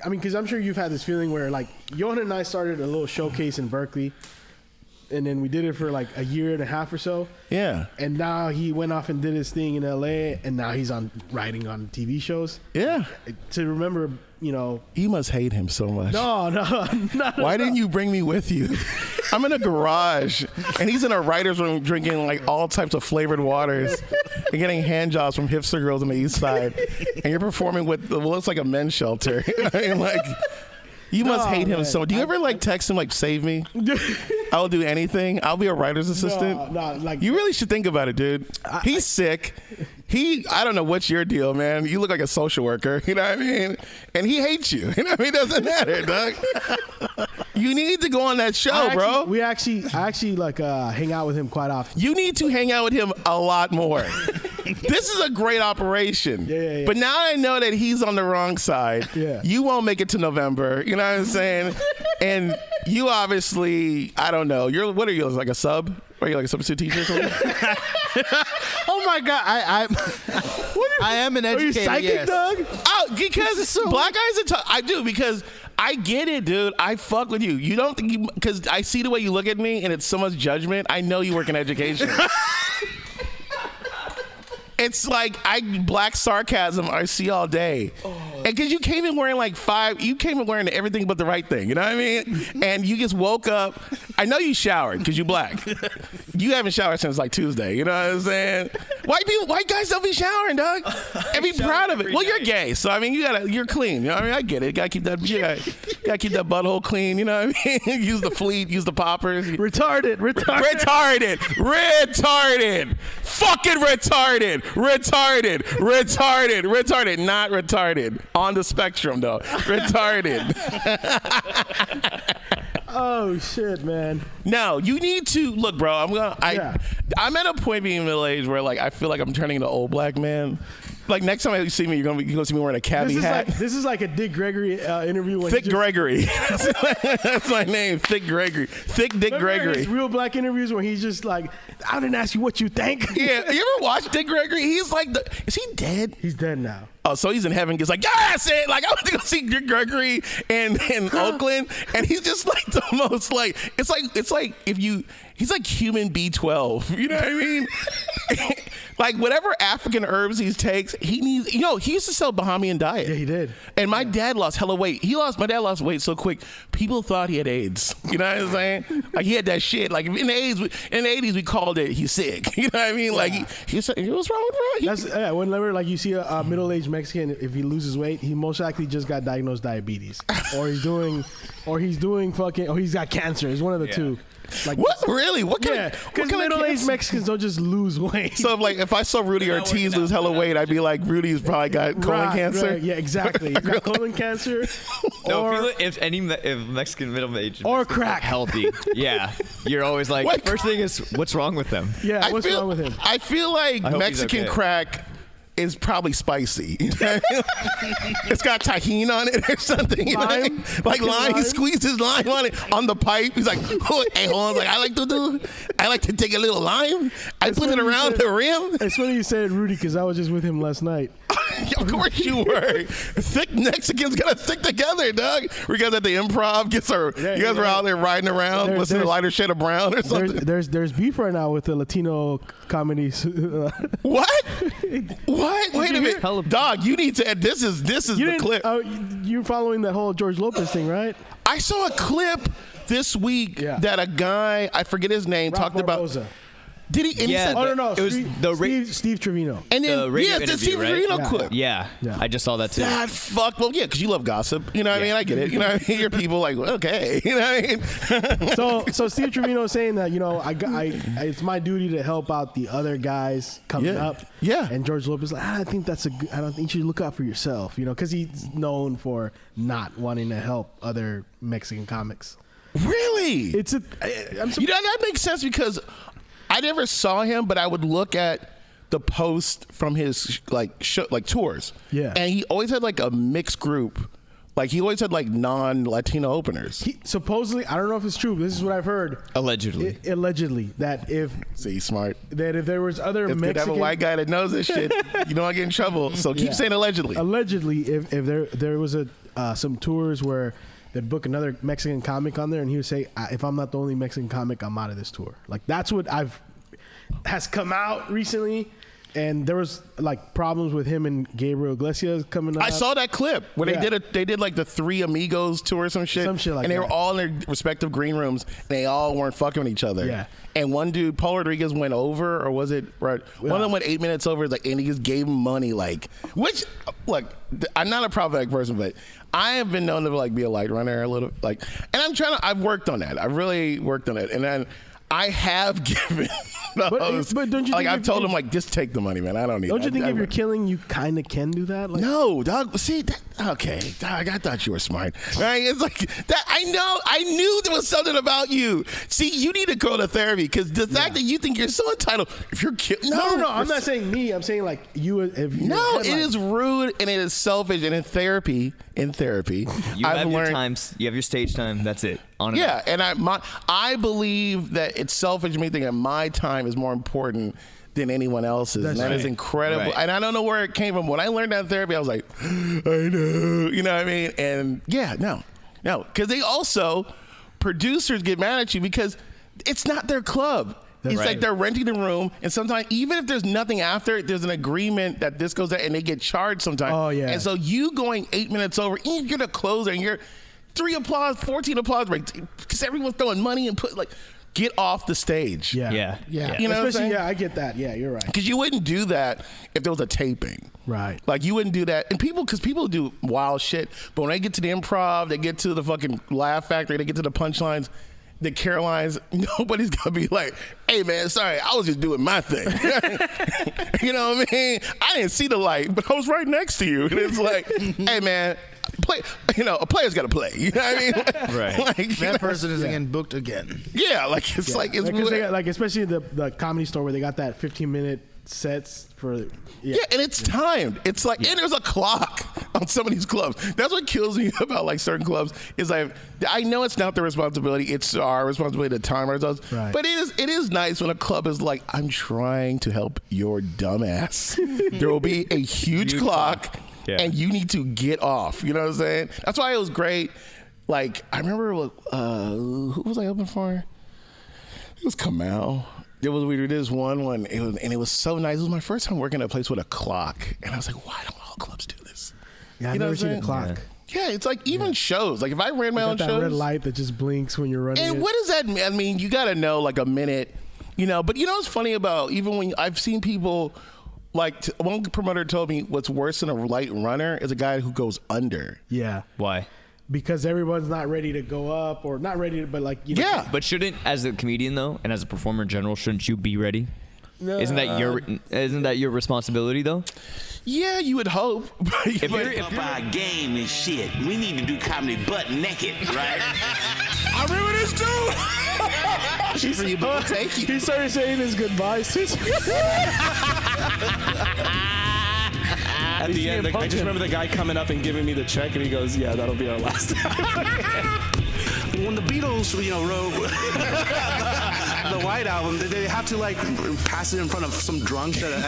I mean, because I'm sure you've had this feeling where like Johan and I started a little showcase in Berkeley. And then we did it for like a year and a half or so. Yeah. And now he went off and did his thing in LA, and now he's writing on TV shows. Yeah. To remember, you must hate him so much. No. Why didn't you bring me with you? I'm in a garage, and he's in a writer's room drinking like all types of flavored waters and getting hand jobs from hipster girls on the east side. And you're performing with what looks like a men's shelter. I mean, like... You must hate him so. Do you ever like text him like, save me? I'll do anything. I'll be a writer's assistant. No, like you really should think about it, dude. He's sick. I don't know what's your deal, man. You look like a social worker, you know what I mean? And he hates you. You know what I mean? It doesn't matter, dog. You need to go on that show, bro. I actually like hang out with him quite often. You need to hang out with him a lot more. This is a great operation. Yeah. But now I know that he's on the wrong side. Yeah. You won't make it to November. You know what I'm saying? And you obviously, I don't know. What are you, like a sub? Are you like a substitute teacher or something? Oh my God. I am an educator. Are you psychic, yes. Doug? Oh, because black guys are I do, because I get it, dude. I fuck with you. You don't think because I see the way you look at me and it's so much judgment. I know you work in education. It's like black sarcasm I see all day. And because you came in wearing you came in wearing everything but the right thing, you know what I mean? And you just woke up. I know you showered because you black. You haven't showered since like Tuesday, you know what I'm saying? White guys don't be showering, dog. And be proud of it. Well, you're gay, so I mean you're clean. You know what I mean? I get it. You gotta keep that butthole clean, you know what I mean? Use the fleet, use the poppers. Retarded. Fucking retarded. Not retarded. On the spectrum, though. Retarded. Oh, shit, man. No, you need to look, bro. I'm at a point being middle age where like I feel like I'm turning into old black man. Like next time you see me, you're gonna see me wearing a cabbie hat. This is like a Dick Gregory interview. When Thick Gregory. That's my name. Thick Gregory. Thick Dick Gregory. His real black interviews where he's just like, I didn't ask you what you think. Yeah. You ever watch Dick Gregory? He's like, is he dead? He's dead now. Oh, so he's in heaven. He's like, yeah, that's it. Like, I went to go see Dick Gregory in Oakland, and he's just like the most like, it's like if you, he's like human B12. You know what I mean? Like whatever African herbs he takes, he needs. He used to sell Bahamian diet. Yeah, he did. And my dad lost hella weight. My dad lost weight so quick. People thought he had AIDS. You know what I'm saying? Like he had that shit. Like in the 80s, we called it he's sick. You know what I mean? Like he was what's wrong with bro? Whenever like you see a middle-aged Mexican, if he loses weight, he most likely just got diagnosed diabetes, or he's got cancer. It's one of the two. Like what really? What kind of? Because middle-aged Mexicans don't just lose weight. So if I saw Rudy Ortiz lose hella weight, I'd be like, Rudy's probably got colon cancer. Right. Yeah, exactly. He's got colon cancer. If Mexican middle-aged or crack healthy, yeah, you're always like, first thing is what's wrong with them? Yeah, what's wrong with him? I feel like Mexican crack is probably spicy. It's got tahini on it or something. You know? Like lime. He squeezes lime on it on the pipe. He's like, hey, hold on. Like, I like to take a little lime. I put it around the rim. It's funny you said Rudy because I was just with him last night. Of course you were. Thick Mexicans gotta stick together, dog. We guys at the Improv. You guys were out there riding around, listening to Lighter Shade of Brown or something. There's beef right now with the Latino comedies. What? Wait a minute, dog. You need to. This is the clip. You're following that whole George Lopez thing, right? I saw a clip this week that a guy, I forget his name, talked Barboza. about. Did he? And he said, no. It was Steve Trevino. And then the Steve Trevino clip. Yeah, I just saw that too. That fuck. Well, yeah, because you love gossip. You know what I mean? I get it. You know what I mean? Your people like, okay. You know what I mean? So Steve Trevino is saying that it's my duty to help out the other guys coming up. Yeah. And George Lopez like, I don't think you should look out for yourself. Because he's known for not wanting to help other Mexican comics. Really? That makes sense because I never saw him, but I would look at the post from his tours. Yeah. And he always had like a mixed group. Like he always had like non-Latino openers. Supposedly, I don't know if it's true, but this is what I've heard. Allegedly, that if smart. That if there was other Mexican, Mexican, have a white guy that knows this shit, you don't get in trouble. So keep saying allegedly. Allegedly, if there was some tours where they'd book another Mexican comic on there, and he would say, "If I'm not the only Mexican comic, I'm out of this tour." Like that's what has come out recently. And there was like problems with him and Gabriel Iglesias coming up. I saw that clip where they did like the Three Amigos tour or some shit like and they were all in their respective green rooms and they all weren't fucking with each other. Yeah. And one dude, Paul Rodriguez, went over, or was it right? One of them went 8 minutes over, like, and he just gave him money, like, which, look, I'm not a problematic person, but I have been known to like be a light runner a little, like, and I've worked on that. I've really worked on it, and then I have given those. But don't you think I've told him, like, just take the money, man. I don't need it. Don't you think if you're killing, you kind of can do that? Like, no, dog. See, okay, dog, I thought you were smart. Right? It's like that. I knew there was something about you. See, you need to go to therapy because the fact that you think you're so entitled, if you're killing, no, I'm not saying me. I'm saying like you. If you it is rude and it is selfish. And in therapy, you have your times. You have your stage time. That's it. And I believe that it's selfish me thinking my time is more important than anyone else's. And that is incredible. Right. And I don't know where it came from. When I learned that in therapy, I was like, I know. You know what I mean? And no. Because they also, producers get mad at you because it's not their club. It's like they're renting the room, and sometimes even if there's nothing after, there's an agreement that this goes out, and they get charged sometimes. Oh, yeah. And so you going 8 minutes over, and you're the closer, and you're 3 applause, 14 applause breaks, because everyone's throwing money and get off the stage. Yeah. You know, especially I get that. Yeah, you're right. Because you wouldn't do that if there was a taping. Right. Like you wouldn't do that, and because people do wild shit, but when they get to the improv, they get to the fucking Laugh Factory, they get to the punchlines. The Carolines, nobody's gonna be like, "Hey man, sorry, I was just doing my thing." You know what I mean? I didn't see the light, but I was right next to you, and it's like, "Hey man, a player's got to play." You know what I mean? Right. Like, that person is getting booked again. Yeah, like it's like it's they got, like especially the Comedy Store where they got that 15-minute sets for. Yeah, and it's timed. It's like, and there's a clock on some of these clubs. That's what kills me about like certain clubs. Is like, I know it's not their responsibility. It's our responsibility to time ourselves. Right. But it is nice when a club is like, I'm trying to help your dumbass. There will be a huge clock, and you need to get off. You know what I'm saying? That's why it was great. Like, I remember, who was I open for? It was Kamau. It was weird. It is one, and it was so nice. It was my first time working at a place with a clock, and I was like, why don't all clubs do this? Yeah, I've never seen a clock. Yeah, it's like even shows. Like if I ran my own that shows, red light that just blinks when you're running. And what does that mean? I mean, you got to know like a minute, you know. But you know what's funny about even when I've seen people like one promoter told me what's worse than a light runner is a guy who goes under. Yeah. Why? Because everyone's not ready to go up, or not ready to, but like, you know. Yeah. But shouldn't, as a comedian though, and as a performer in general, shouldn't you be ready? No. Isn't that your responsibility though? Yeah, you would hope. If you're up our game and shit, we need to do comedy butt naked, right? I remember this too. For you, but we'll take you. He started saying his goodbyes. At the end, I just remember the guy coming up and giving me the check, and he goes, "Yeah, that'll be our last time." When the Beatles, wrote the White Album, did they have to like pass it in front of some drunks? So what